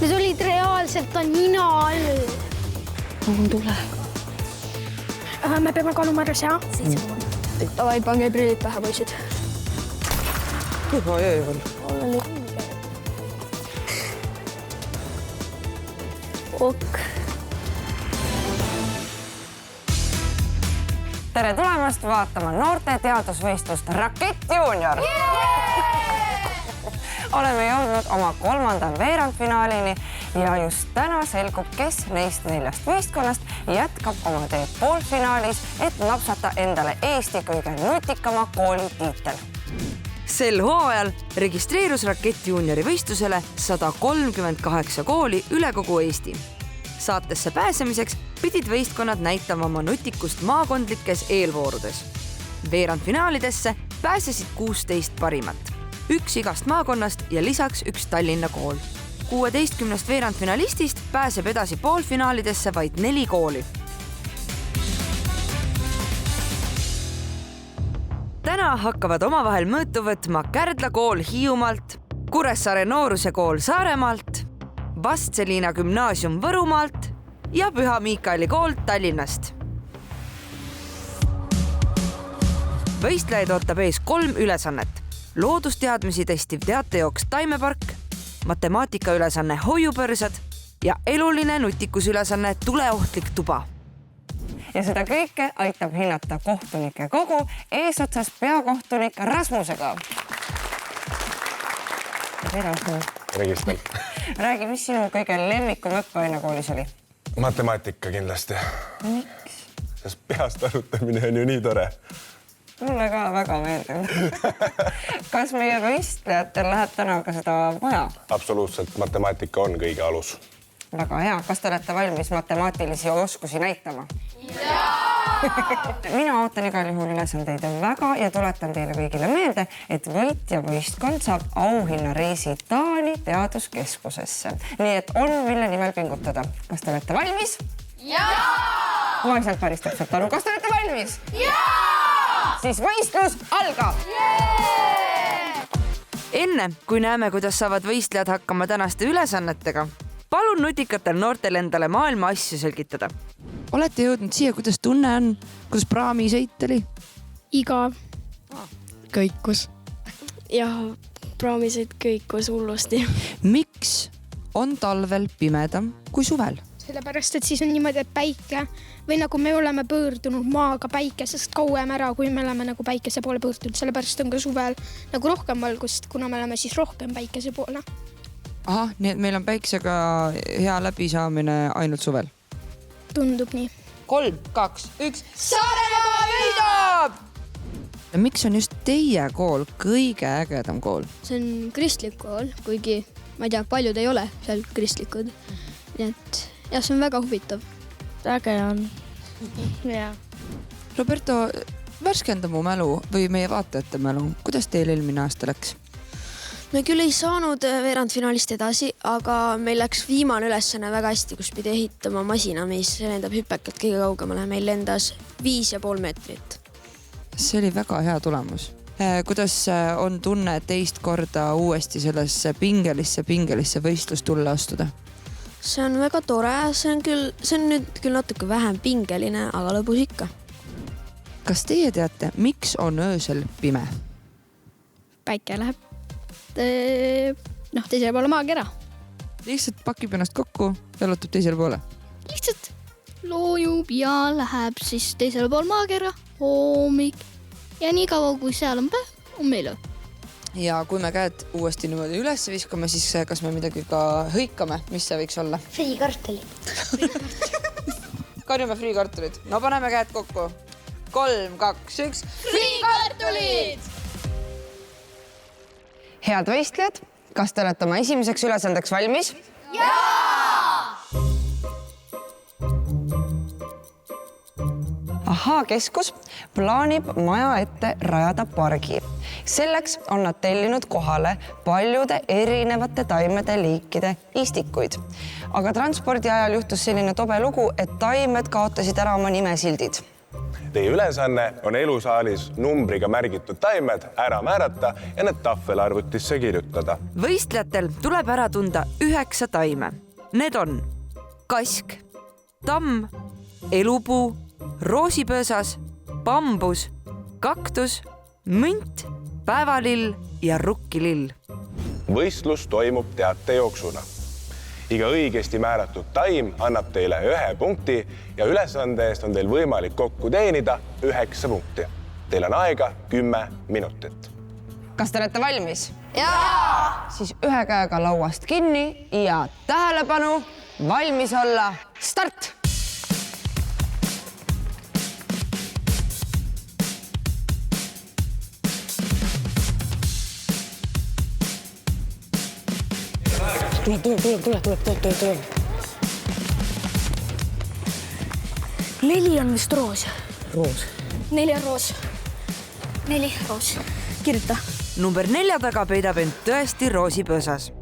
Need olid reaalselt nina all. On tule. Me peame kaaluma ära see, 7 korda. Davai, pange prillid pähe, poisid. Juba öövel. Ok. Tere tulemast vaatama noorte teadusvõistlust Rakett Junior. Oleme jõudnud oma 3. veerandfinaalini ja just täna selgub, kes neist 4 võistkonnast jätkab oma teed poolfinaalis, et napsata endale Eesti kõige nutikama kooli tiitel. Sel hooajal registreerus Rakett Juniori võistlusele 138 kooli üle kogu Eesti. Saatesse pääsemiseks pidid võistkonnad näitama oma nutikust maakondlikes eelvoorudes. Veerandfinaalidesse pääsesid 16 parimat. 1 igast maakonnast ja lisaks 1 Tallinna kool. 16 veerandfinalistist pääseb edasi poolfinaalidesse vaid 4 kooli. Täna hakkavad omavahel mõõtu võtma Kärdla kool Hiiumaalt, Kuressaare Nooruse kool Saaremaalt, Vastseliina gümnaasium Võrumaalt ja Püha Miikaeli kool Tallinnast. Võistlejaid ootab ees 3 ülesannet. Loodusteadmisi testiv teatejooks Taimepark, matemaatikaülesanne Hoiupõrsad ja eluline nutikusülesanne Tuleohtlik tuba. Ja seda kõike aitab hinnata kohtunike kogu eesotsas peakohtunik Rasmusega. Tere, Registel. Räägi, mis sinu kõige lemmikum õppeaine koolis oli? Matemaatika kindlasti. Miks? Sest peast arvutamine on ju nii tore. Mulle ka väga meeldib. Kas meie võistlejatel läheb täna ka seda vaja? Absoluutselt, matemaatika on kõige alus. Väga hea. Kas te olete valmis matemaatilisi oskusi näitama? Mina ootan igal juhul ülesandeid väga ja tuletan teile kõigile meelde, et võitja võistkond saab auhinnareisi Taani teaduskeskusesse. Nii et on mille nimel pingutada. Kas te olete valmis? Jaa! Ma ei saanud päris täpselt aru. Kas te olete valmis? Jaa! Siis võistlus algab! Enne, kui näeme, kuidas saavad võistlejad hakkama tänaste ülesannetega, palun nutikatel noortel endale maailma asju selgitada. Olete jõudnud siia, kuidas tunne on? Kuidas praamisõit oli? Igav. Kõikus. Jah, praamisõit kõikus hullusti. Miks on talvel pimedam kui suvel? Sellepärast, et siis on niimoodi, et päike või nagu me oleme pöördunud maaga päikesest kauem ära, kui me oleme nagu päikese poole pöördunud. Sellepärast on ka suvel nagu rohkem valgust, kuna me oleme siis rohkem päikese poole. Ahah, nii et meil on päiksega hea läbisaamine ainult suvel. Tundub nii. 3, 2, 1. Saaremaa võidab! Miks on just teie kool kõige ägedam kool? See on kristlik kool, kuigi ma ei tea, paljud ei ole seal kristlikud. Nii et jah, see on väga huvitav. Äge on. Ja. Roberto, värskenda mu mälu või meie vaatajate mälu. Kuidas teil eelmine aasta läks? Me küll ei saanud veerandfinaalist edasi, aga meil läks viimane ülesanne väga hästi, kus pidi ehitama masina, mis lendab hüpekalt kõige kaugemale. Meil lendas 5,5 meetrit. See oli väga hea tulemus. Kuidas on tunne teist korda uuesti sellesse pingelisse võistlust tulla astuda? See on väga tore. See on nüüd küll natuke vähem pingeline, aga lõbus ikka. Kas teie teate, miks on öösel pime? Päike läheb teisele poole maakera. Lihtsalt pakib ennast kokku ja lootab teisele poole. Lihtsalt loojub ja läheb siis teisele poole maakera, hoomik ja nii kaua, kui seal on päev, on meil öö. Ja kui me käed uuesti niimoodi üles viskame, siis kas me midagi ka hõikame? Mis see võiks olla? Friikartulid. Karjume friikartulid. No paneme käed kokku. 3, 2, 1. Friikartulid! Head võistlejad, kas te olete oma esimeseks ülesandeks valmis? Keskus plaanib maja ette rajada pargi. Selleks on nad tellinud kohale paljude erinevate taimede liikide istikuid. Aga transpordi ajal juhtus selline tobe lugu, et taimed kaotasid ära oma nimesildid. Teie ülesanne on elusaalis numbriga märgitud taimed ära määrata ja need tahvelarvutisse kirjutada. Võistlejatel tuleb ära tunda 9 taime. Need on kask, tamm, elupuu, roosipöösas, bambus, kaktus, münt, päevalill ja rukkilill. Võistlus toimub teatejooksuna. Iga õigesti määratud taim annab teile 1 punkti ja ülesande eest on teil võimalik kokku teenida 9 punkti. Teil on aega 10 minutit. Kas te olete valmis? Jaa! Siis 1 käega lauast kinni ja tähelepanu, valmis olla, start! Tule. 4 on vist roos. Roos. 4 on roos. 4 roos. Kirjuta. Number 4 taga peidab end tõesti roosipöösas.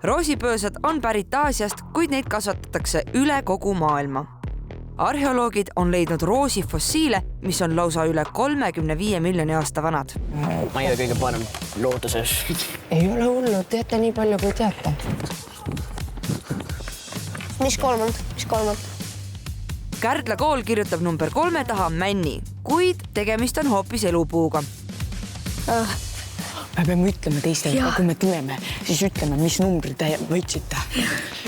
Roosipöösad on pärit Aasiast, kuid neid kasvatatakse üle kogu maailma. Arheoloogid on leidnud roosi fossiile, mis on lausa üle 35 miljoni aasta vanad. Ma ei ole kõige parem looduses. Ei ole hullu, teate nii palju, kui teate. Mis kolmand? Kärdla kool kirjutab number 3 taha männi, kuid tegemist on hoopis elupuuga. Me peame ütlema teistele, kui me tuleme, siis ütleme, mis numbri te võtsite.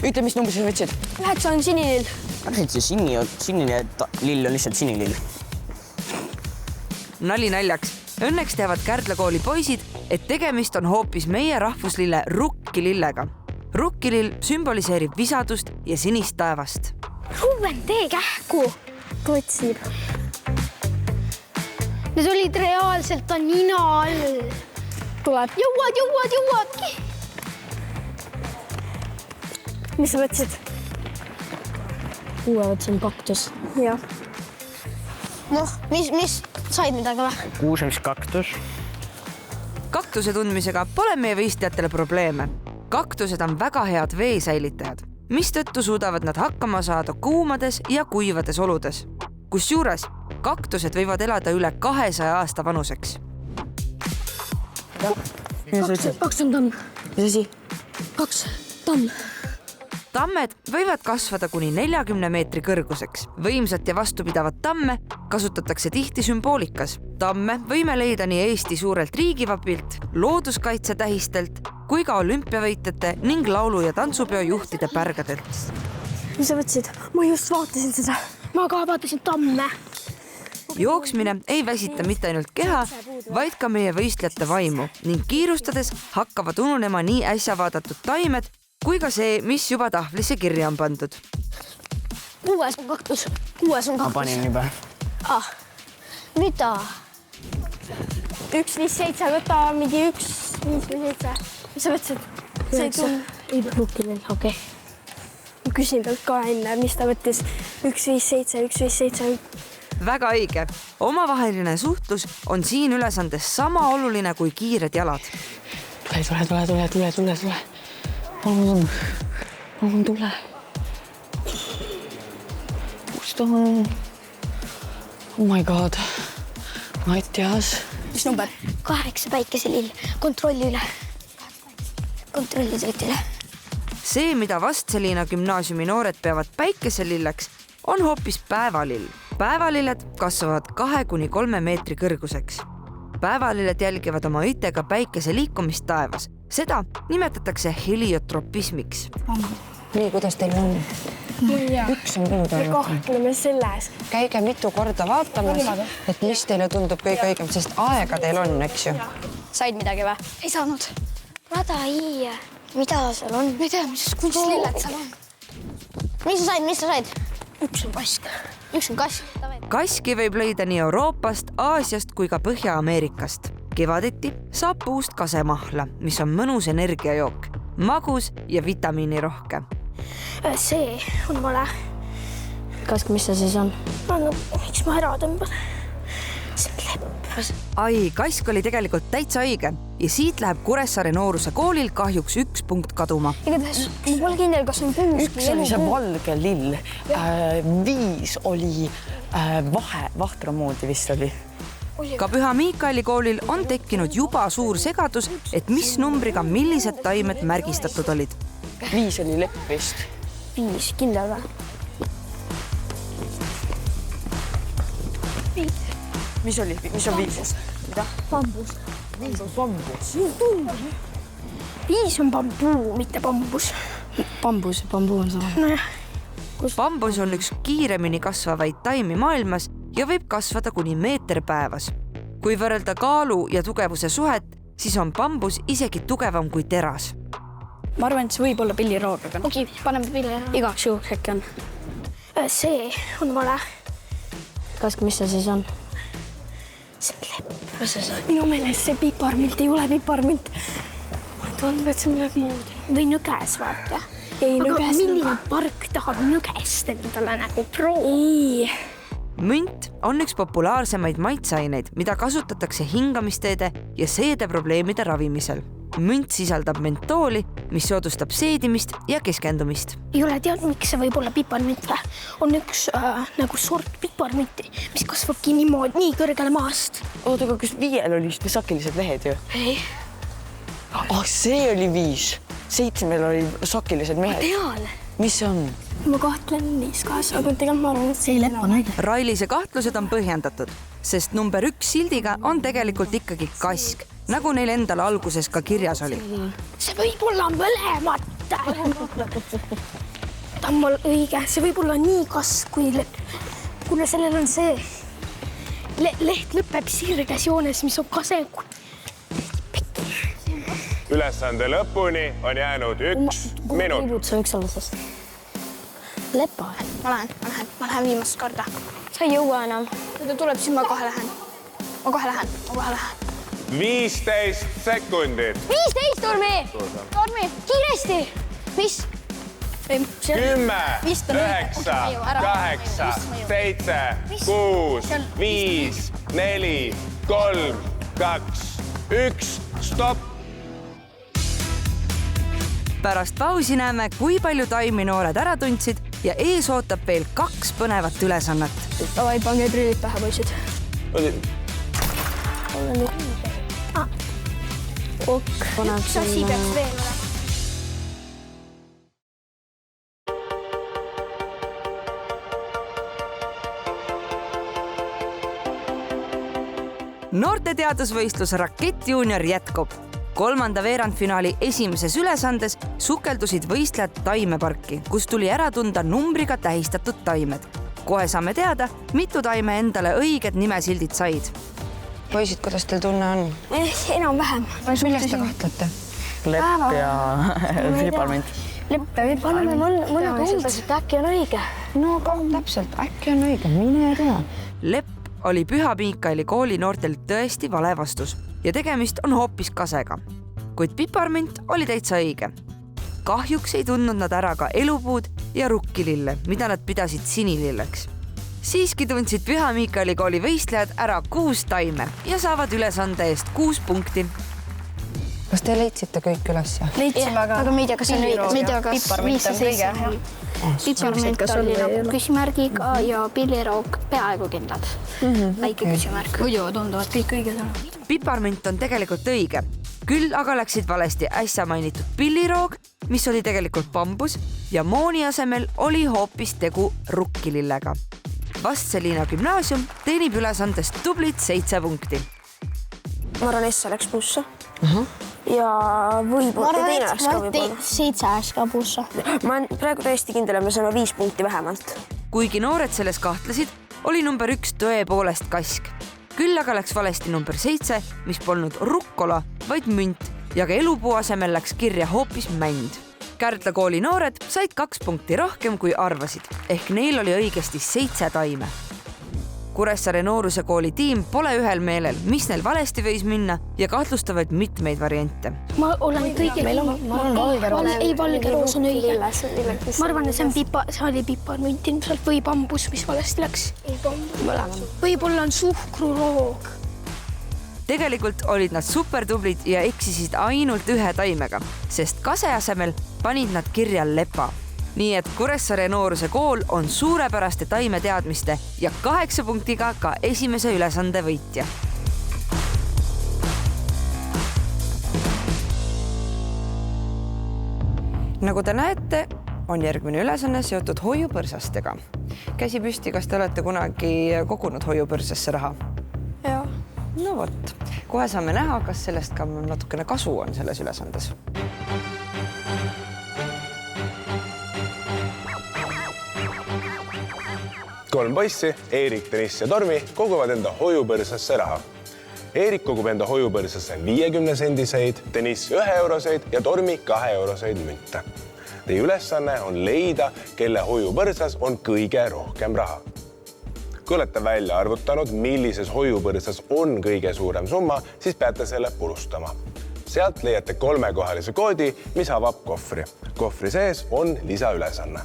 Ütle, mis numbri sa võtsid. 9 on sinilill. See sinine lill on lihtsalt sinilill. Nali naljaks. Õnneks teavad Kärdla kooli poisid, et tegemist on hoopis meie rahvuslille rukkilillega. Rukkilill sümboliseerib visadust ja sinist taevast. Ruben, tee kähku. Totsib. Need olid reaalselt ta nina all. Tuleb. Jõuadki. Mis sa võtsid? Uue võtsin kaktus. Jah. Noh, mis said midagi või? Kuus on vist kaktus. Kaktuse tundmisega pole meie võistlejatele probleeme. Kaktused on väga head veesäilitajad, mistõttu suudavad nad hakkama saada kuumades ja kuivades oludes. Kusjuures kaktused võivad elada üle 200 aasta vanuseks. Kaks on tamm. Mis asi? 2 tamm. Tammed võivad kasvada kuni 40 meetri kõrguseks. Võimsat ja vastupidavat tamme kasutatakse tihti sümboolikas. Tamme võime leida nii Eesti suurelt riigivapilt, looduskaitsetähistelt kui ka olümpiavõitjate ning laulu- ja tantsupeo juhtide pärgadelt. Mis sa võtsid? Ma just vaatasin seda. Ma ka vaatasin tamme. Jooksmine ei väsita mitte ainult keha, vaid ka meie võistlejate vaimu ning kiirustades hakkavad ununema nii äsja vaadatud taimed kui ka see, mis juba tahvlisse kirja on pandud. 6 on kaktus. 6 on Ma kaktus. panin juba. Mida? 157, võta mingi 157. Mis sa võtsid? Ei rukkilill, okei. Ma küsin talt ka enne, mis ta võttis. 157. Väga õige. Omavaheline suhtlus on siin ülesandes sama oluline kui kiired jalad. Tule. Palun tule. Kus ta on? Oh my god. Mattias. Mis number? 8 päikeselill. Kontrolli üle. Kontrolli sõit üle. See, mida Vastseliina gümnaasiumi noored peavad päikeselilleks, on hoopis päevalill. Päevalilled kasvavad 2–3 meetri kõrguseks. Päevalilled jälgivad oma õitega päikese liikumist taevas. Seda nimetatakse heliotropismiks. Nii, kuidas teil on? Üks on puudu. Kahtleme selles. Käige mitu korda vaatamas, et mis teile tundub kõige õigem, sest aega teil on, eks ju? Said midagi või? Ei saanud. Radai. Mida seal on? Ma ei tea, mis kunstlilled seal on. Mis sa said? Üks on kask. Üks on kask. Kaski võib leida nii Euroopast, Aasiast kui ka Põhja-Ameerikast. Kevadeti saab puust kasemahla, mis on mõnus energiajook, magus ja vitamiinirohke. See on vale. Kask, mis see siis on? Miks ma ära tõmban? See on lepp. Ai, kask oli tegelikult täitsa õige ja siit läheb Kuressaare Nooruse koolil kahjuks 1 punkt kaduma. Igatahes, ma pole kindel, kas on kuus. 1 oli see valge lill, 5 oli Vahtra moodi vist oli. Ka Püha Miikaeli koolil on tekkinud juba suur segadus, et mis numbriga millised taimed märgistatud olid. 5 oli lepp vist. 5, kindel või? Mis on 5? Mida? Bambus. 5 on bambus. 5 on bambuu, mitte bambus. Bambus ja bambuu on sama. Nojah. Bambus on üks kiiremini kasvavaid taimi maailmas ja võib kasvada kuni meeter päevas. Kui võrrelda kaalu ja tugevuse suhet, siis on bambus isegi tugevam kui teras. Ma arvan, et see võib olla pilliroog. Okei, paneme pilliroog. Igaks juhuks äkki on. See on vale. Mis see siis on? See on lepp. Minu meelest see piparmint ei ole piparmint. Ma tundub, et see on midagi muud. Või nõges vaata. Aga milline park tahab nõgest endale nagu proovi? Münt on üks populaarsemaid maitseaineid, mida kasutatakse hingamisteede ja seedeprobleemide ravimisel. Münt sisaldab mentooli, mis soodustab seedimist ja keskendumist. Ei ole tead, miks see võib olla piparmint või? On üks nagu sort piparminti, mis kasvabki niimoodi nii kõrgele maast. Oota, aga kas 5 oli just sakilised lehed ju? Ei. See oli 5. 7 oli sakilised mehed. Tean. Mis see on? Ma kahtlen 5 kaasa, aga tegelikult ma arvan, et see ei lepp on õige. Railise kahtlused on põhjendatud, sest number 1 sildiga on tegelikult ikkagi kask, nagu neil endal alguses ka kirjas oli. See võib olla mõlemat. Ta on mul õige, see võib olla nii kask kui lepp. Kuna sellel on see leht lõpeb sirges joones, mis on kaseng. Ülesande lõpuni on jäänud 1 minut. Kuhu see võiks olla sest? Lepa. Ma lähen viimast korda. Sa ei jõua enam. Kui ta tuleb, siis ma kohe lähen. Ma kohe lähen. 15 sekundit. 15, Tormi! Kiiresti! Mis? 10, 9, 8, 7, 6, 5, 4, 3, 2, 1, stopp! Pärast pausi näeme, kui palju taimi noored ära tundsid ja ees ootab veel 2 põnevat ülesannet. Davai, pange prillid pähe, poisid. Üks asi peaks veel olema. Noorte teadusvõistlus Rakett Junior jätkub. 3. veerandfinaali esimeses ülesandes sukeldusid võistlejad taimeparki, kus tuli ära tunda numbriga tähistatud taimed. Kohe saame teada, mitu taime endale õiged nimesildid said. Poisid, kuidas teil tunne on? Enam-vähem. Millest te kahtlete? Lepp ja piparmint. Lepp ja piparmint. Mõned umbes, et äkki on õige. No täpselt, äkki on õige, mine tea. Lepp oli Püha Miikaeli kooli noortel tõesti vale vastus ja tegemist on hoopis kasega. Kuid piparmint oli täitsa õige. Kahjuks ei tundnud nad ära ka elupuud ja rukkilille, mida nad pidasid sinililleks. Siiski tundsid Püha Miikaeli kooli võistlejad ära 6 taime ja saavad ülesande eest 6 punkti. Kas te leidsite kõik üles? Leidsime, aga me ei tea, kas on õige. Me ei tea, kas 5 ja 7. Piparmint oli nagu küsimärgiga ja pilliroog peaaegu kindlad. Väike küsimärk. Muidu tunduvad kõik õiged on. Piparmint on tegelikult õige. Küll aga läksid valesti äsja mainitud pilliroog, mis oli tegelikult bambus ja mooni asemel oli hoopis tegu rukkilillega. Vastseliina gümnaasium teenib ülesandest tublid 7 punkti. Ma arvan, Essa läks busse. Ja võib-olla teine läks ka võib-olla. 7 läks ka busse. Ma olen praegu täiesti kindel, et me saame 5 punkti vähemalt. Kuigi noored selles kahtlesid, oli number 1 tõepoolest kask. Küll aga läks valesti number 7, mis polnud rukkola, vaid münt ja ka elupuu asemel läks kirja hoopis mänd. Kärdla kooli noored said 2 punkti rohkem kui arvasid, ehk neil oli õigesti 7 taime. Kuressaare Nooruse kooli tiim pole ühel meelel, mis neil valesti võis minna ja kahtlustavad mitmeid variante. Ma olen kõige... Ei, valgeroos on õige. Ma arvan, et see oli piparmint ilmselt või bambus, mis valesti läks. Võib-olla on suhkruroog. Tegelikult olid nad supertublid ja eksisid ainult 1 taimega, sest kase asemel panid nad kirja lepa. nii et Kuressaare Nooruse kool on suurepäraste taimeteadmiste ja 8 punktiga ka esimese ülesande võitja. Nagu te näete, on järgmine ülesanne seotud hoiupõrsastega. Käsi püsti, kas te olete kunagi kogunud hoiupõrsasse raha? Jaa. No vot, kohe saame näha, kas sellest ka natukene kasu on selles ülesandes. Kolm poissi, Eerik, Deniss ja Tormi koguvad enda hoiupõrsasse raha. Eerik kogub enda hoiupõrsasse 50 sendiseid, Deniss 1 euroseid ja Tormi 2 euroseid münte. Teie ülesanne on leida, kelle hoiupõrsas on kõige rohkem raha. Kui olete välja arvutanud, millises hoiupõrsas on kõige suurem summa, siis peate selle purustama. Sealt leiate 3-kohalise koodi, mis avab kohvri. Kohvri sees on lisaülesanne.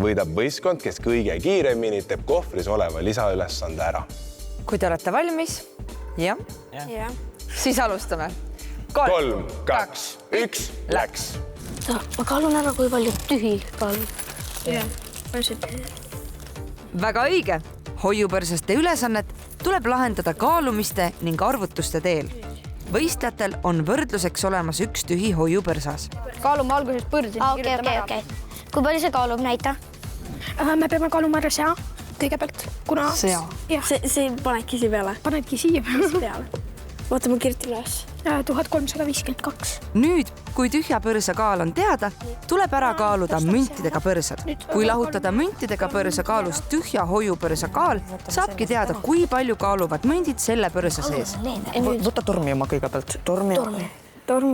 Võidab võistkond, kes kõige kiiremini teeb kohvris oleva lisaülesande ära. Kui te olete valmis, jah, siis alustame. 3, 2, 1, läks. Ma kaalun ära, kui palju tühi kaalun. Väga õige. Hoiupõrsaste ülesannet tuleb lahendada kaalumiste ning arvutuste teel. Võistlejatel on võrdluseks olemas üks tühi hoiupõrsas. Kaalume alguses põrsi. Okei. Kui palju see kaalub, näita? Me peame kaaluma ära sea kõigepealt, kuna... Sea. See panedki siia peale. Panedki siia peale. Vaata, ma kirjutan üles. 1352. Nüüd, kui tühja põrsa kaal on teada, tuleb ära kaaluda müntidega põrsad. Kui lahutada müntidega põrsa kaalust tühja hoiupõrsa kaal, saabki teada, kui palju kaaluvad mündid selle põrsa sees. Võta Tormi oma kõigepealt. Torm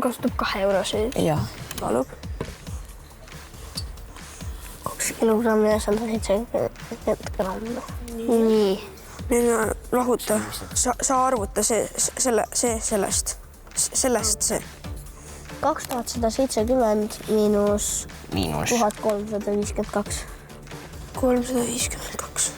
kostab 2 euroseid. Jah. Kaalub. 2 kilogrammi ja 170 grammi. Nii. Lahuta. Sa arvuta sellest. 2170 miinus 1352. 352.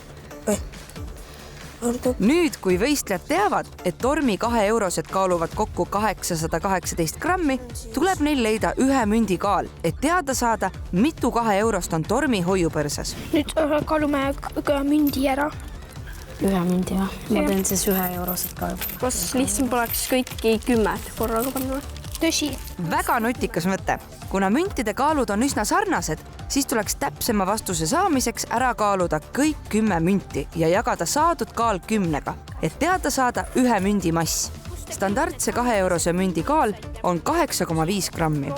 Nüüd, kui võistlejad teavad, et Tormi 2 eurosed kaaluvad kokku 818 grammi, tuleb neil leida 1 mündi kaal, et teada saada, mitu 2 eurost on Tormi hoiupõrsas. Nüüd kaalume mündi ära. 1 mündi, jah. Ma teen siis 1 eurosed kaalub. Kas lihtsam poleks kõiki 10 korraga panna? Tõsi. Väga nutikas mõte. Kuna müntide kaalud on üsna sarnased, siis tuleks täpsema vastuse saamiseks ära kaaluda kõik 10 münti ja jagada saadud kaal 10-ga, et teada saada 1 mündi mass. Standardse 2 eurose mündi kaal on 8,5 grammi.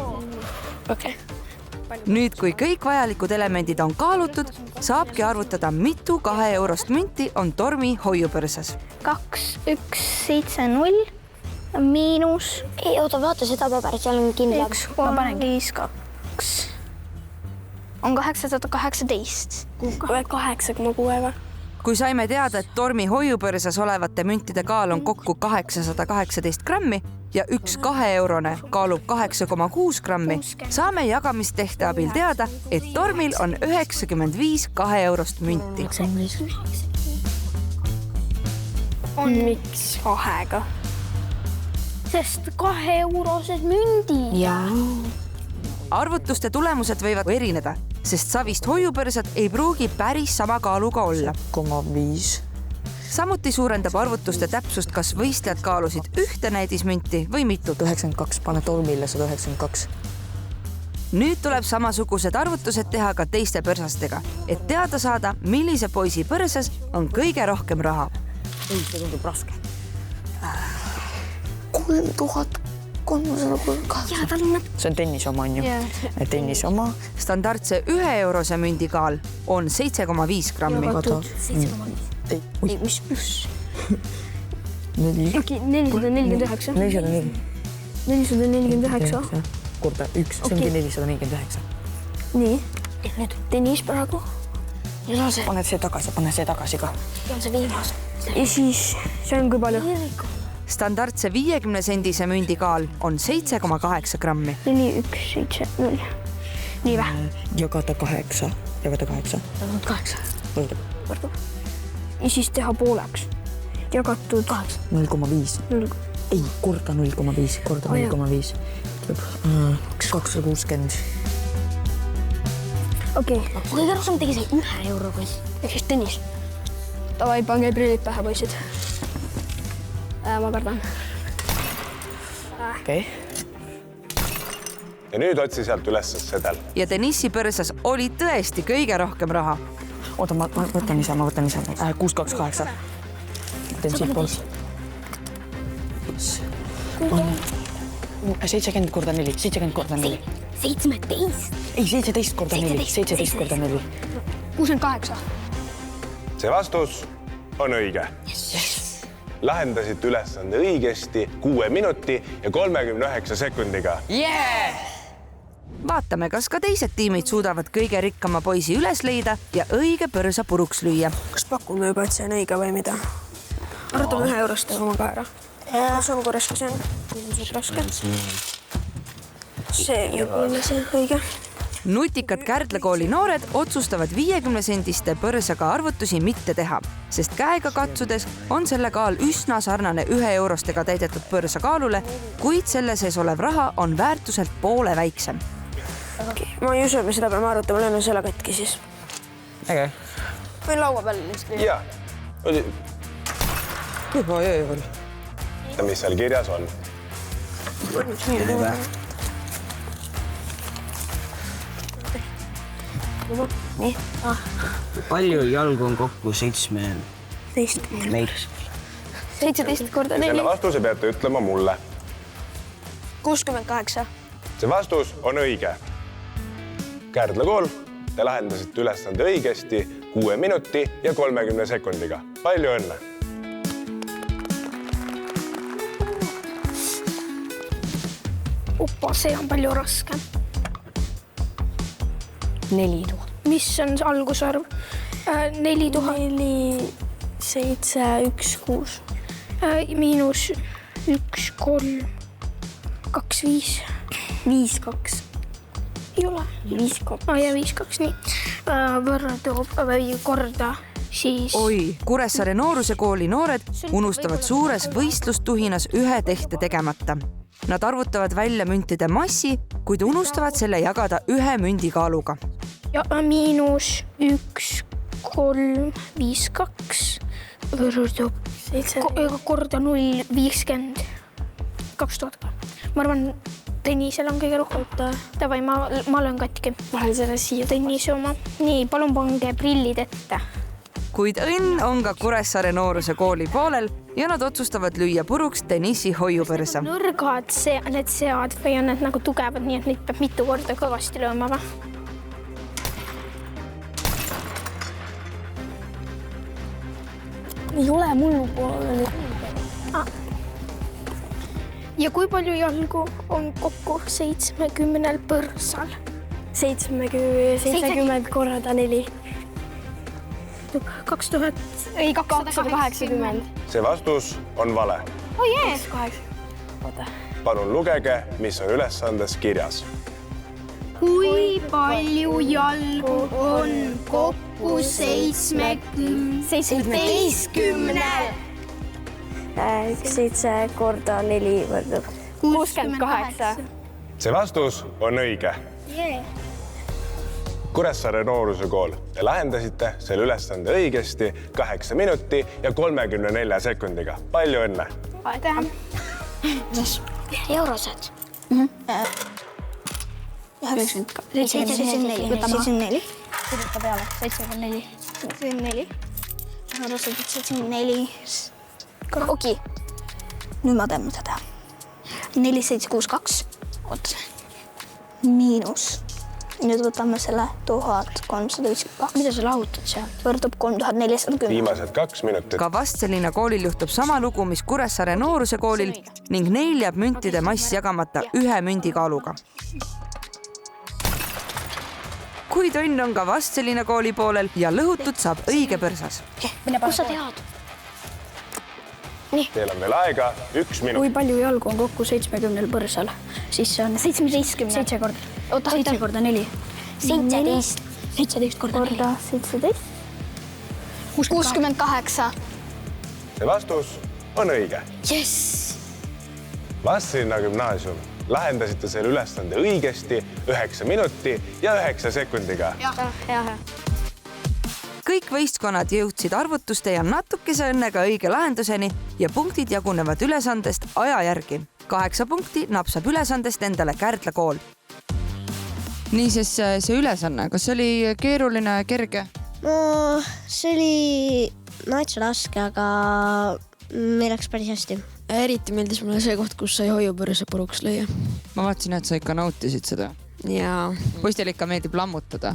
Okei. Nüüd, kui kõik vajalikud elemendid on kaalutud, saabki arvutada, mitu 2 eurost münti on Tormi hoiupõrsas. 2170 miinus... Ei, oota, vaata seda paberit, seal on kindla. 1,52. On 818. 8,6. Kui saime teada, et Tormi hoiupõrsas olevate müntide kaal on kokku 818 grammi ja üks 2 eurone kaalub 8,6 grammi, saame jagamistehte abil teada, et Tormil on 95 2 eurost münti. Miks 2-ga? Sest 2 eurosed mündid. Jaa. Arvutuste tulemused võivad erineda, sest savist hoiupõrsad ei pruugi päris sama kaaluga olla. 5. Samuti suurendab arvutuste täpsust, kas võistlejad kaalusid ühte näidismünti või mitut. 92, pane Tormile 192. Nüüd tuleb samasugused arvutused teha ka teiste põrsastega, et teada saada, millise poisi põrsas on kõige rohkem raha. Ei, see tundub raske. 3338. Jaa, tal on... See on tennis oma, on ju? Tennis oma. Standardse 1 eurose mündi kaal on 7,5 grammi. Ei, mis pluss? 449. 449. Korda 1, see ongi 449. Nii. Deniss praegu. Pane see tagasi ka. On see viimas. Ja siis, see on kui palju? Standardse 50 sendise mündi kaal on 7,8 grammi. 4170. Nii vähe. Jagada 8. 8. Võrdub. Ja siis teha pooleks. Jagatud 0,5. Ei, korda 0,5. Korda 0,5. 260. okei. Kõige rohkem tegi see 1 euroga. Ehk siis Tõnis. Davai, pange prillid pähe, poisid. Ma kardan. Okei. ja nüüd otsi sealt üles sedel. ja Denissi põrsas oli tõesti kõige rohkem raha. Oota, ma võtan ise. 628. Teen siit poolt. 70 korda 4. 70 korda 4. 17. Ei, 17 korda 4. 17 korda 4. 68. see vastus on õige. Lahendasite ülesande õigesti 6 minuti ja 39 sekundiga. Vaatame, kas ka teised tiimid suudavad kõige rikkama poisi üles leida ja õige põrsa puruks lüüa. Kas pakume juba, et see on õige või mida? Arutame 1 eurost oma ka ära. Kas on korras, kui see on? Raske. See on see õige. Nutikad Kärdla kooli noored otsustavad 50-sendiste põrsaga arvutusi mitte teha, sest käega katsudes on selle kaal üsna sarnane 1 eurostega täidetud põrsa kaalule, kuid selle sees olev raha on väärtuselt poole väiksem. Ma ei usu, et me seda peame arutama, lööme selle katki siis. Äge. Või laua peal lihtsalt. Jaa. Mis seal kirjas on? Palju jalgu on kokku 7 meil? 17 korda 4. Selle vastuse peate ütlema mulle. 68. See vastus on õige. Kärdla kool, te lahendasite ülesande õigesti 6 minuti ja 30 sekundiga. Palju õnne! Opa, see on palju raskem. 4000. Mis on algusarv? 4000. 4, 7, 1, 6. Miinus 1, 3, 2, 5. 5, 2. Ei ole. 5, 2. Ja 5, 2, nii. Võrdub või korda siis... Oi, Kuressaare noorusekooli noored unustavad suures võistlustuhinas ühe tehte tegemata. Nad arvutavad välja müntide massi, kuid unustavad selle jagada 1 mündi kaaluga. Ja miinus 1, 3, 5, 2 võrdub korda 0, 50. 2000. Ma arvan, Tõnisel on kõige rohkem. Tavai, ma olen katki. Ma olen selle siia. Tõnise oma. Nii, palun pange prillid ette. Kuid õnn on ka Kuressaare noorusekooli poolel ja nad otsustavad lüüa puruks Denissi hoiupõrsa. Nõrgad need sead või on need nagu tugevad, nii et neid peab mitu korda kõvasti lööma või? Ei ole mullu poole. Ja kui palju jalgu on kokku 70 põrsal? 70 korda 4. 2000, ei 280. See vastus on vale. Oh jee! Palun lugege, mis on ülesandes kirjas. Kui palju jalgu on kokku 70? 7 korda 4 võrdub 68. See vastus on õige. Kuressaare noorusekool, te lahendasite selle ülesande õigesti 8 minuti ja 34 sekundiga. Palju õnne! Aitäh! Eurosed. 74. Võtame 74. Kirjuta peale. 74. 74. Eurosed 74. Okei. Nüüd ma teeme seda. 4762. Oot. Miinus. Nüüd võtame selle 1352. Mida sa lahutad seal? Võrdub 3410. Viimased 2 minutit. Ka Vastseliina koolil juhtub sama lugu, mis Kuressaare noorusekoolil ning neil jääb müntide mass jagamata 1 mündi kaaluga. Kuid õnn on ka Vastseliina kooli poolel ja lõhutud saab õige põrsas. Kus sa tead? Teil on veel aega 1 minut. Kui palju jalgu on kokku 70 põrsal? Siis see on 17. 7 korda. 7 korda 4. 17. 17 korda 17. 68. See vastus on õige. Yes! Vastseliina gümnaasium lahendasite selle ülesande õigesti 9 minuti ja 9 sekundiga. Kõik võistkonnad jõudsid arvutuste ja natukese õnnega õige lahenduseni ja punktid jagunevad ülesandest aja järgi. 8 punkti napsab ülesandest endale Kärdla kool. Niisiis see ülesanne, kas see oli keeruline, kerge? No see oli natsa raske, aga meil läks päris hästi. Eriti meeldis mulle see koht, kus sai hoiupõrse puruks lüüa. Ma vaatasin, et sa ikka nautisid seda. Ja. Poistel ikka meeldib lammutada.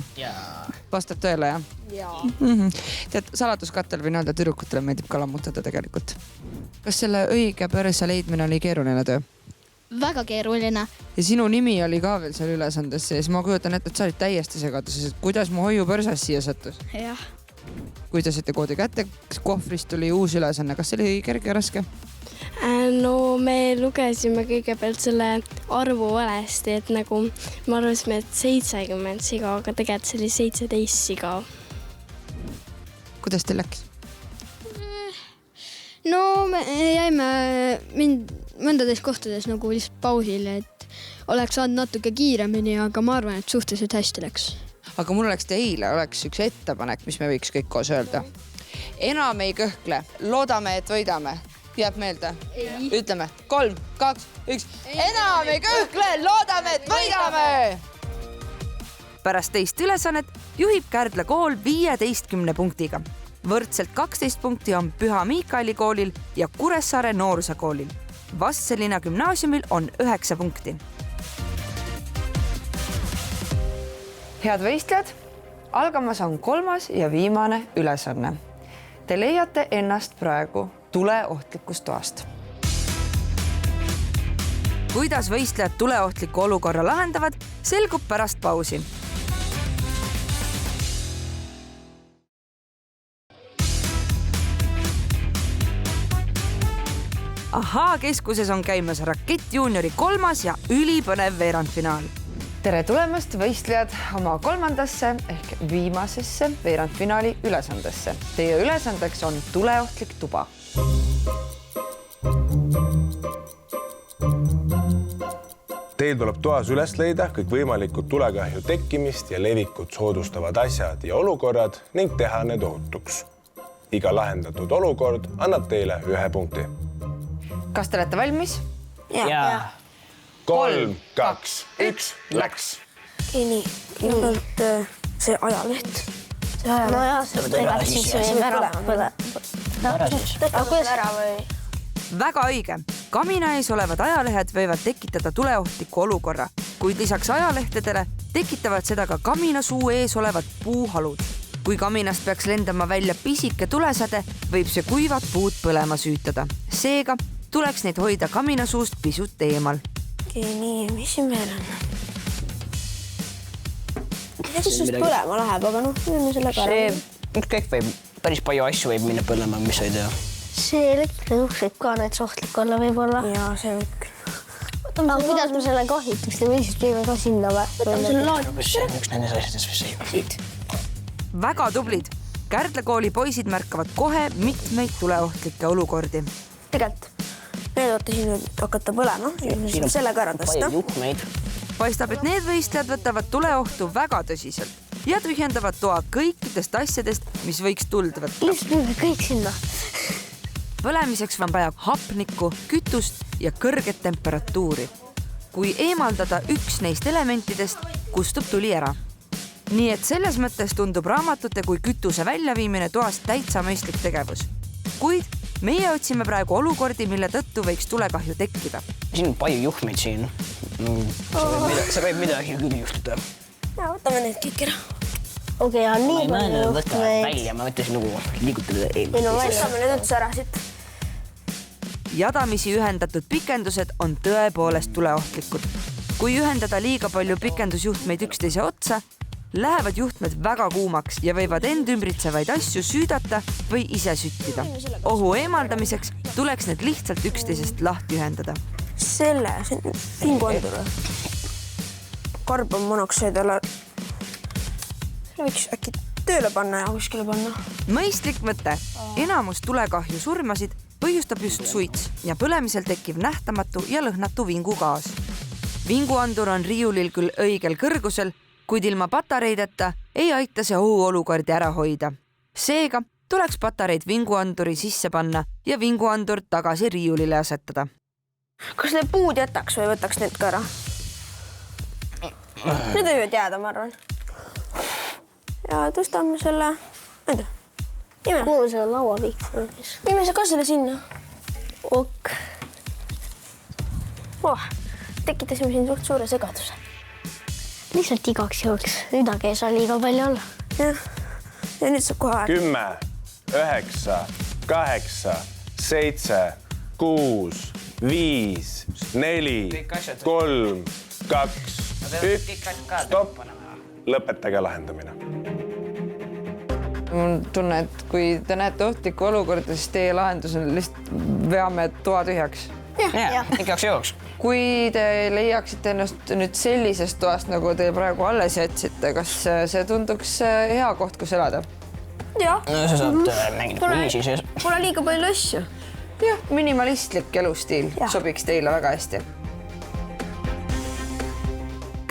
Vastab tõele, jah? Tead, saladuskattel või nõelda tüdrukutele meeldib ka lammutada tegelikult. Kas selle õige pörse leidmine oli keeruline töö? Väga keeruline. Ja sinu nimi oli ka veel seal ülesandes sees. Ma kujutan ette, et sa olid täiesti segaduses, et kuidas mu hoiupõrsas siia sattus? Jah. Kui te saite koodi kätte, kohvrist tuli uus ülesanne. Kas see oli kerge ja raske? No me lugesime kõigepealt selle arvu valesti, et nagu me arvasime, et 70 siga, aga tegelikult see oli 17 siga. Kuidas teil läks? No me jäime mõndades kohtades nagu lihtsalt pausile, et oleks saanud natuke kiiremini, aga ma arvan, et suhteliselt hästi läks. Aga mul oleks teile üks ettepanek, mis me võiks kõik koos öelda. Enam ei kõhkle, loodame, et võidame. Jääb meelde? Ei. Ütleme 3, 2, 1. Enam ei kõhkle, loodame, et võidame! Pärast teist ülesannet juhib Kärdla kool 15 punktiga. Võrdselt 12 punkti on Püha Miikaeli koolil ja Kuressaare Nooruse koolil. Vastseliina gümnaasiumil on 9 punkti. Head võistlejad, algamas on 3. ja viimane ülesanne. Te leiate ennast praegu tuleohtlikust toast. Kuidas võistlejad tuleohtliku olukorra lahendavad, selgub pärast pausi. Ahaa, keskuses on käimas Rakett Juniori 3. ja ülipõnev veerandfinaal. Tere tulemast võistlejad oma 3. ehk viimasesse veerandfinaali ülesandesse. Teie ülesandeks on tuleohtlik tuba. Teil tuleb toas üles leida kõik võimalikud tulekahju tekkimist ja levikut soodustavad asjad ja olukorrad ning teha need ohutuks. Iga lahendatud olukord annab teile 1 punkti. Kas te olete valmis? Jaa. 3, 2, 1, läks. Nii, kõigepealt see ajaleht. No jah, see võime ära põle. Aga kuidas ära või? Väga õige. Kamina ees olevad ajalehed võivad tekitada tuleohtliku olukorra, kuid lisaks ajalehtedele tekitavad seda ka kamina suu ees olevad puuhalud. Kui kaminast peaks lendama välja pisike tulesäde, võib see kuivad puud põlema süütada. Seega tuleks neid hoida kaminasuust pisut eemal. Nii, mis siin veel on? Mis sust põlema läheb, aga noh, võime selle ka ära. Kõik võib, päris palju asju võib minna põlema, mis sa ei tea. See elektrijuht võib ka näiteks ohtlik olla võib-olla. Jaa, see võib. Aga kuidas me selle kahjutaks? Te võisite võime ka sinna või? Võtame selle laad. See on üks nendes asjades, mis ei ole. Väga tublid. Kärdla kooli poisid märkavad kohe mitmeid tuleohtlikke olukordi. Tegelikult need oote siin nüüd hakata põlema. Selle ka ära tõsta. Paistab, et need võistlejad võtavad tuleohtu väga tõsiselt ja tühjendavad toa kõikidest asjadest, mis võiks tuld võtta. Lihtsalt kõik sinna. Põlemiseks on vaja hapnikku, kütust ja kõrget temperatuuri. Kui eemaldada üks neist elementidest, kustub tuli ära. Nii et selles mõttes tundub raamatute kui kütuse väljaviimine toast täitsa mõistlik tegevus. Kuid meie otsime praegu olukordi, mille tõttu võiks tulekahju tekkida. Siin on palju juhmeid siin. See võib midagi küll juhtuda. Ja, võtame need kõik ära. Okei, ja nii Ma ei palju võtta välja, ma mõtlesin nagu liigutada eelmine. Võtame need üldse ära siit. Jadamisi ühendatud pikendused on tõepoolest tuleohtlikud. Kui ühendada liiga palju pikendusjuhtmeid üksteise otsa, lähevad juhtmed väga kuumaks ja võivad end ümbritsevaid asju süüdata või ise süttida. Ohu eemaldamiseks tuleks need lihtsalt üksteisest lahti ühendada. Selle, pinguandur. Karbonmonokseidele. Selle võiks äkki tööle panna ja kuskile panna. Mõistlik mõte. Enamus tulekahju surmasid põhjustab just suits ja põlemisel tekkiv nähtamatu ja lõhnatu vingugaas. Vinguandur on riiulil küll õigel kõrgusel, kuid ilma patareideta ei aita see ohuolukordi ära hoida. Seega tuleks patareid vinguanduri sisse panna ja vinguandur tagasi riiulile asetada. Kas need puud jätaks või võtaks need ka ära? Need võivad jääda, ma arvan. Ja tõstame selle... Kuhu see laua viiks? Viime see ka selle sinna. Ok. Tekitasime siin suht suure segaduse. Lihtsalt igaks jõuks. Midagi ei saa liiga palju olla. Jah. Ja nüüd saab kohe aeg. 10, 9, 8, 7, 6, 5, 4, 3, 2, 1. Stopp. Lõpetage lahendamine. Mul tunne, et kui te näete ohtlikku olukorda, siis teie lahendus on lihtsalt veame toa tühjaks. Jah, igaks jõuks. Kui te leiaksite ennast nüüd sellisest toast, nagu te praegu alles jätsite, kas see tunduks hea koht, kus elada? Jah. No sa saad mängida poliisi sees. Pole liiga palju asju. Jah, minimalistlik elustiil sobiks teile väga hästi.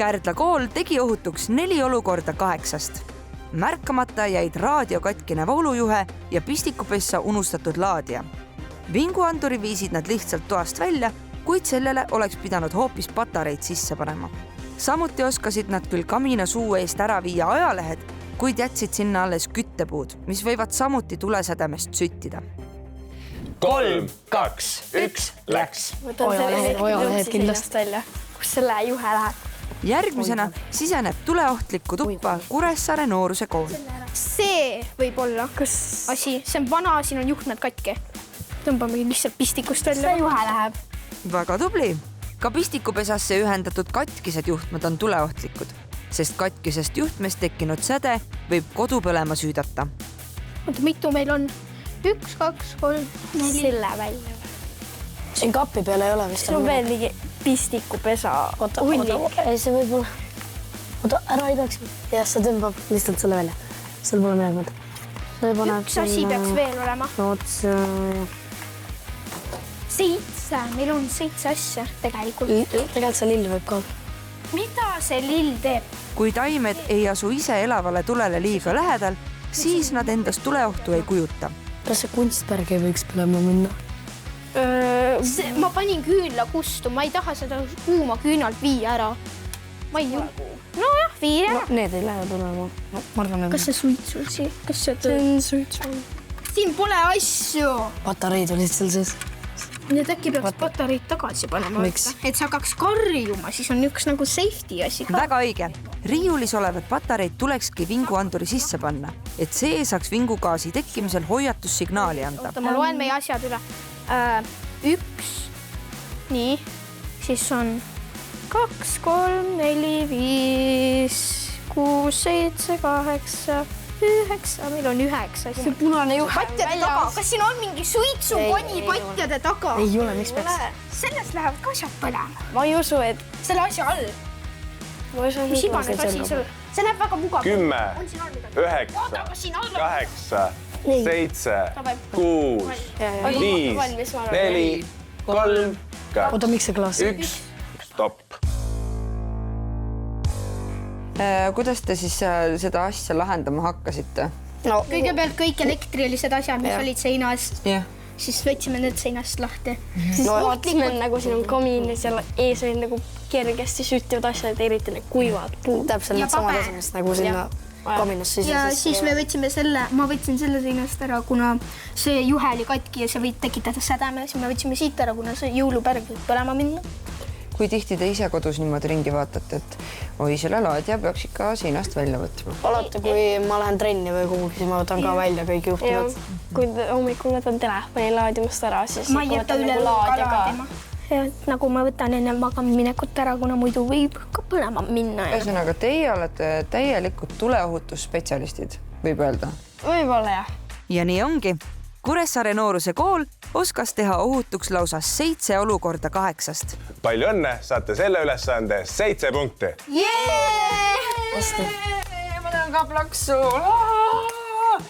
Kärdla kool tegi ohutuks 4 olukorda 8. Märkamata jäid raadiokatkine voolujuhe ja pistikupessa unustatud laadija. Vinguanduri viisid nad lihtsalt toast välja, kuid sellele oleks pidanud hoopis patareid sisse panema. Samuti oskasid nad küll kamina suu eest ära viia ajalehed, kuid jätsid sinna alles küttepuud, mis võivad samuti tulesädemest süttida. 3, 2, 1, läks. Ajalehed kindlasti välja, kus selle juhe läheb. Järgmisena siseneb tuleohtlikku tuppa Kuressaare nooruse kool. See võib olla asi, see on vana, siin on juhtmed katki. Tõmbame lihtsalt pistikust välja. See juhe läheb. Väga tubli. Ka pistikupesasse ühendatud katkised juhtmed on tuleohtlikud, sest katkisest juhtmest tekkinud säde võib kodu põlema süüdata. Oota, mitu meil on? 1, 2, 3, 4. Selle välja. Siin kapi peal ei ole vist. See on veel mingi pistikupesa. Ei, see võib olla. Oota, ära ei peaks. Jah, see tõmbab lihtsalt selle välja. Seal pole midagi mõte. Üks asi peaks veel olema. Otsa. 7, meil on 7 asja tegelikult. Tegelikult see lill võib ka. Mida see lill teeb? Kui taimed ei asu ise elavale tulele liiga lähedal, siis nad endast tuleohtu ei kujuta. Kas see kunstpärg ei võiks põlema minna? Ma panin küünla kustu, ma ei taha seda kuuma küünalt viia ära. Ma ei julgu. Nojah, vii ära. Need ei lähe tulema. Ma arvan, kas see suitsul siin? Kas see on suitsul? Siin pole asju. Patareid olid seal sees. Need äkki peaks patareid tagasi panema. Miks? Et sa hakkaks karjuma, siis on üks nagu safety asi ka. Väga õige. Riiulis olevad patareid tulekski vinguanduri sisse panna, et see saaks vingugaasi tekkimisel hoiatussignaali anda. Oota, ma loen meie asjad üle. 1, nii, siis on 2, 3, 4, 5, 6, 7, 8, 9, meil on 9. See punane juhe patjade taga, kas siin on mingi suitsukoni patjade taga? Ei ole, miks peaks? Sellest lähevad ka asjad põlema. Ma ei usu, et Selle asja all. Mis iganes asi sul. See näeb väga mugav. 10, 9, 8, 7, 6, 5, 4, 3, 2, Oota, miks see klaas? 1, stopp. Kuidas te siis seda asja lahendama hakkasite? no, Kõigepealt kõik elektrilised asjad, mis olid seinas, Jah. siis võtsime need seinast lahti. no vaatasin, nagu siin on kamiin ja seal ees olid nagu kergesti süttivad asjad, eriti need kuivad puud. Täpselt Ja need samad paber. asemest nagu sinna kaminast sisse. Ja siis me võtsime ma võtsin selle seinast ära, kuna see juhe oli katki ja see võib tekitada sädeme, siis me võtsime siit ära, kuna see jõulupärg võib põlema minna. Kui tihti te ise kodus niimoodi ringi vaatate, et oi, selle laadija peaks ikka seinast välja võtma? Alati, kui ma lähen trenni või kuhugi, siis ma võtan ka välja kõik juhtuvad. Kui hommikul võtan telefoni laadimast ära, siis Ma ei jäta üle laadima. Nagu ma võtan enne magamaminekut ära, kuna muidu võib ka põlema minna. Ühesõnaga, teie olete täielikult tuleohutusspetsialistid, võib öelda. Võib-olla jah. Ja nii ongi. Kuressaare nooruse kool oskas teha ohutuks lausa 7 olukorda 8. Palju õnne, saate selle ülesande 7 punkti. Ma tean ka plaksu.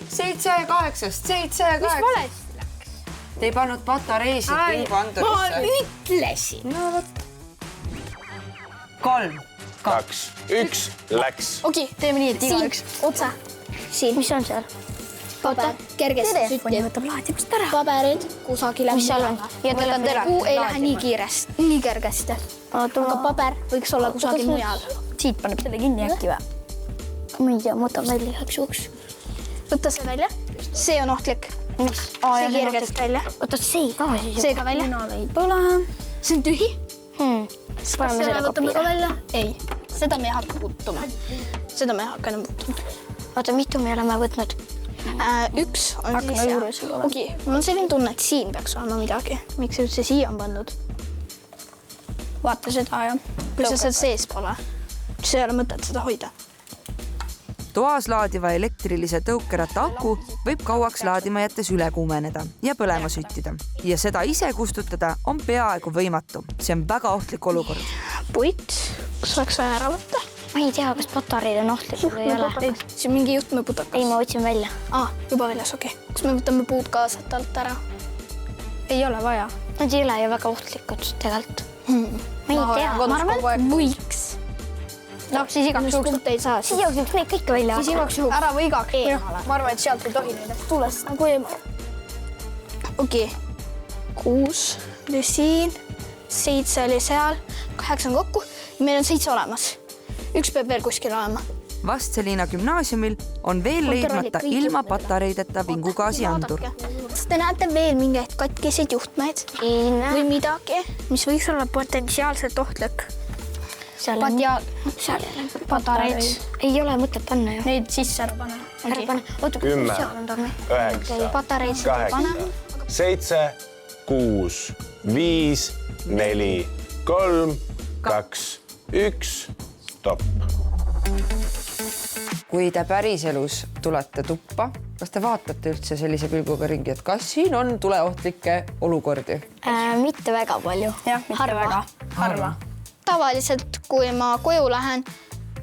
7 ja 8, 7 ja 8. Mis valesti läks? Te ei pannud patareisid vinguandurisse. Ma ütlesin. No võt. 3, 2, 1, läks. Okei, teeme nii, et igaüks otsa. Siin, mis on seal? Oota, kergesti sütti. Võtab laadimast ära. Paberid kusagile. Mis seal on? Ja võtan tera. Kuu ei lähe nii kiiresti, nii kergesti. Aga paber võiks olla kusagil mujal. Siit paneb selle kinni äkki või? Ma ei tea, ma võtan välja üheks juhuks. Võtta see välja. See on ohtlik. Mis? See kergesti välja. Oota, see ka siis. See ka välja. Põle. See on tühi. Paneme selle Võtame ka kopi. välja. Ei, seda me ei hakka puutuma. Seda me ei hakka enam puutuma. Oota, mitu me oleme võtnud? Üks on siis juures. Okei, mul on selline tunne, et siin peaks olema midagi. Miks see üldse siia on pandud? Vaata seda ja kui see seal sees pole, siis ei ole mõtet seda hoida. Toas laadiva elektrilise tõukeratta aku võib kauaks laadima jättes üle kuumeneda ja põlema süttida. Ja seda ise kustutada on peaaegu võimatu. See on väga ohtlik olukord. Puit, kas oleks vaja ära võtta? Ma ei tea, kas patareid on ohtlikud või ei ole. See on mingi juhtmeputakas. Ei, ma võtsin välja. Juba väljas, okei. Kas me võtame puud kaasat alt ära? Ei ole vaja. Nad ei ole ju väga ohtlikud tegelikult. Ma ei tea, ma arvan, et võiks. No, siis igaks juhuks ei saa. Siis igaks juhuks neid kõike välja. Siis igaks juhuks. Ära või igaks. Ma arvan, et sealt ei tohi neile. Tulest nagu eemal. Okei. 6 oli siin, 7 oli seal, 8 on kokku. Meil on 7 olemas. Üks peab veel kuskil olema. Vastseliina gümnaasiumil on veel leidmata ilma patareideta vingugaasiandur. Kas te näete veel mingeid katkiseid juhtmeid või midagi, mis võiks olla potentsiaalselt ohtlik? Seal on Patareid. Ei ole mõtet panna ju. Neid sisse ära pane. Ära pane. Oota, 10, seal on tormi. 9, Patareid seda 8, pane. 7, 6, 5, 4, 3, 2, 1, stopp. Kui te päriselus tulete tuppa, kas te vaatate üldse sellise pilguga ringi, et kas siin on tuleohtlikke olukordi? Mitte väga palju. Jah, mitte väga. Harva. Tavaliselt, kui ma koju lähen,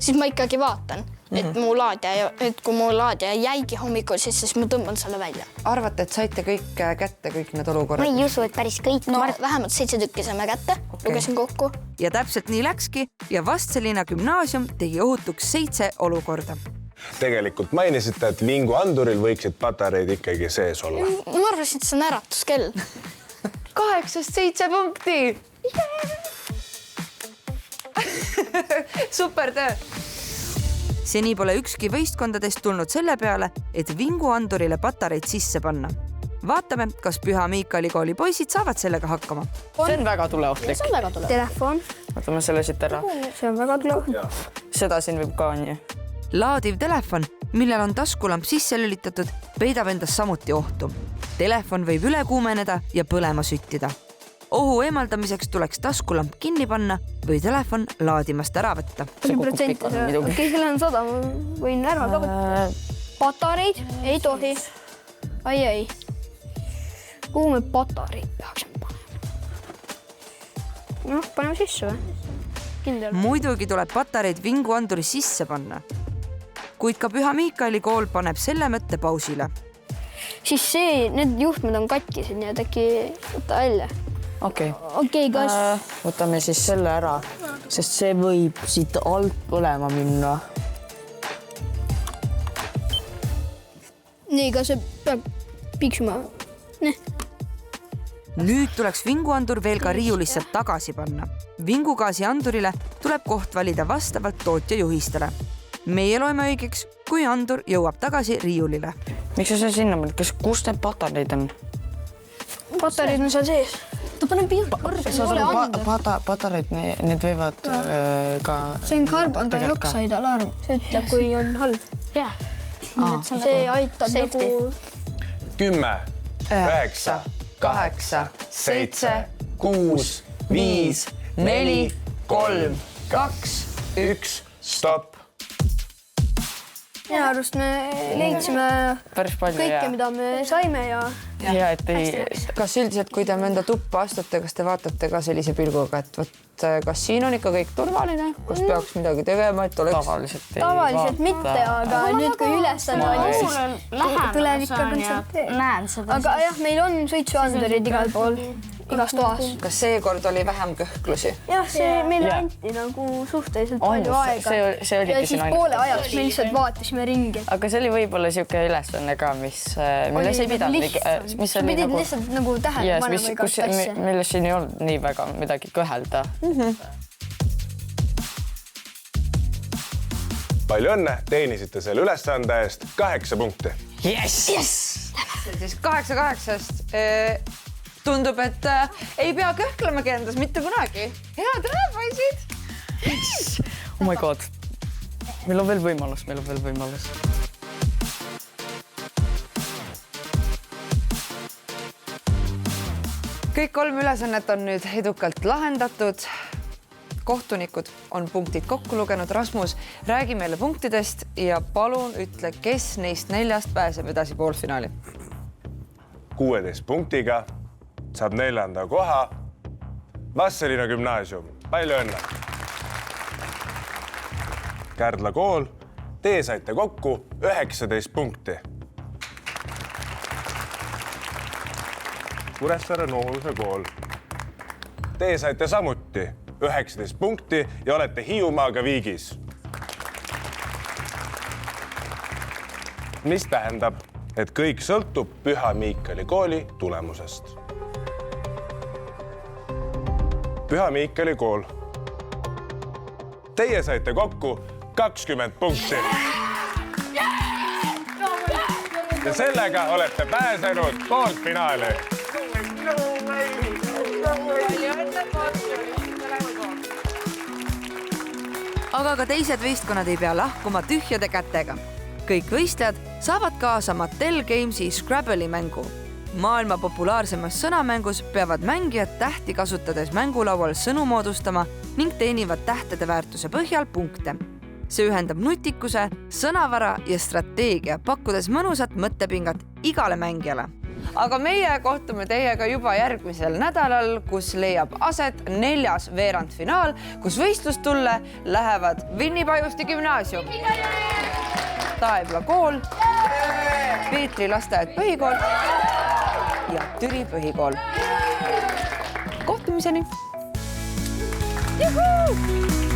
siis ma ikkagi vaatan, et kui mu laadija jäigi hommikul, siis ma tõmban selle välja. Arvate, et saite kõik kätte, kõik need olukorrad? Ma ei usu, et päris kõik. No, vähemalt 7 tükki saime kätte, lugesin kokku. Ja täpselt nii läkski ja Vastseliina gümnaasium tegi ohutuks 7 olukorda. Tegelikult mainisite, et vinguanduril võiksid patareid ikkagi sees olla. Ma arvasin, et see on äratuskell. 8-7 punkti! Super töö! Seni pole ükski võistkondadest tulnud selle peale, et vinguandurile patareid sisse panna. Vaatame, kas Püha Miikali kooli poisid saavad sellega hakkama. See on väga tuleohtlik. Telefon. Võtame selle siit ära. See on väga tuleohtlik. Seda siin võib ka nii. Laadiv telefon, millel on taskulamp sisse lülitatud, peidab endas samuti ohtu. Telefon võib üle kuumeneda ja põlema süttida. Ohu eemaldamiseks tuleks taskulamp kinni panna või telefon laadimast ära võtta. Okei, selle on 100, ma võin ära ka võtta. Patareid ei tohi. Ai. Kuhu me patareid peaksime panema? Noh, paneme sisse või? Kindel. Muidugi tuleb patareid vinguanduri sisse panna. Kuid ka Püha Miikali kool paneb selle mõtte pausile. Siis need juhtmed on katkised, nii et äkki võtta välja. Okei, kas... võtame siis selle ära, sest see võib siit alt põlema minna. Nii, kas see peab piiksuma? Nüüd tuleks vinguandur veel ka riiulisse tagasi panna. Vingugaasiandurile tuleb koht valida vastavalt tootja juhistele. Meie loeme õigeks, kui andur jõuab tagasi riiulile. Miks sa sinna mõtled? Kus need patareid on? Patareid on seal sees. Ta paneb Patareid, need võivad ka... See on carbon dioxide alarm. See ütleb, kui on halb. Jah. See aitab nagu... 10, 9, 8, 7, 6, 5, 4, 3, 2, 1, stopp. Minu arust me leidsime kõike, mida me saime ja... Ja, et ei... Kas üldiselt, kui te mõnda tuppa astute, kas te vaatate ka sellise pilguga, et võt, kas siin on ikka kõik turvaline? Kas peaks midagi tegema, et oleks... Tavaliselt mitte, aga nüüd kui ülesanne oli, siis tuleb ikka kontsentreerida. Näen seda. Aga jah, meil on suitsuandurid igal pool. igas toas. Kas seekord oli vähem kõhklusi? Jah, see meile anti nagu suhteliselt palju aega. See oligi ja siis poole ajaks me lihtsalt vaatasime ringi. Aga see oli võib-olla siuke ülesanne ka, milles ei pidanud. Sa pidid lihtsalt nagu tähele panema igast asja. Milles siin ei olnud nii väga midagi kõhelda. Palju õnne, teenisite selle ülesande eest 8 punkti. Yes! Siis 8-8-st tundub, et ei pea kõhklemagi endas mitte kunagi. Head õnne, poisid! Oh my god. Meil on veel võimalus. Kõik 3 ülesannet on nüüd edukalt lahendatud. Kohtunikud on punktid kokku lugenud. Rasmus, räägi meile punktidest ja palun ütle, kes neist 4 pääseb edasi poolfinaali. 16 punktiga saab 4. koha Vastseliina gümnaasium. Palju õnne! Kärdla kool, teie saite kokku 19 punkti. Kuressaare Nooruse kool. Teie saite samuti 19 punkti ja olete Hiiumaaga viigis. Mis tähendab, et kõik sõltub Püha Miikali kooli tulemusest. Püha Miikali kool. Teie saite kokku 20 punkti. Ja sellega olete pääsenud poolfinaali. Aga ka teised võistkonnad ei pea lahkuma tühjade kätega. Kõik võistlejad saavad kaasa Mattel Gamesi Scrabble'i mängu. Maailma populaarsemas sõnamängus peavad mängijad tähti kasutades mängulaual sõnu moodustama ning teenivad tähtede väärtuse põhjal punkte. See ühendab nutikuse, sõnavara ja strateegia, pakkudes mõnusat mõttepingat igale mängijale. Aga meie kohtume teiega juba järgmisel nädalal, kus leiab aset 4. veerandfinaal, kus võistlustulle lähevad Vinni Pajusti gümnaasium, Taebla kool, Peetri lasteaed põhikool ja Türi põhikool. Kohtumiseni! Juhuu!